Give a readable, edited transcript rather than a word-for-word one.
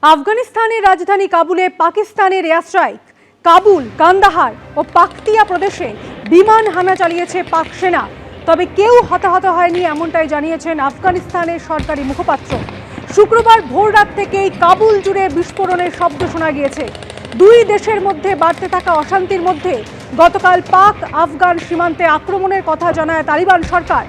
আফগানিস্তানের রাজধানী কাবুলে পাকিস্তানের এয়ার স্ট্রাইক। কাবুল, কান্দাহার ও পাকতিয়া প্রদেশে বিমান হামলা চালিয়েছে পাক সেনা। তবে কেউ হতাহত হয়নি এমনটাই জানিয়েছেন আফগানিস্তানের সরকারি মুখপাত্র। শুক্রবার ভোররাত থেকেই কাবুল জুড়ে বিস্ফোরণের শব্দ শোনা গিয়েছে। দুই দেশের মধ্যে বাড়তে থাকা অশান্তির মধ্যে গতকাল পাক আফগান সীমান্তে আক্রমণের কথা জানায় তালিবান সরকার।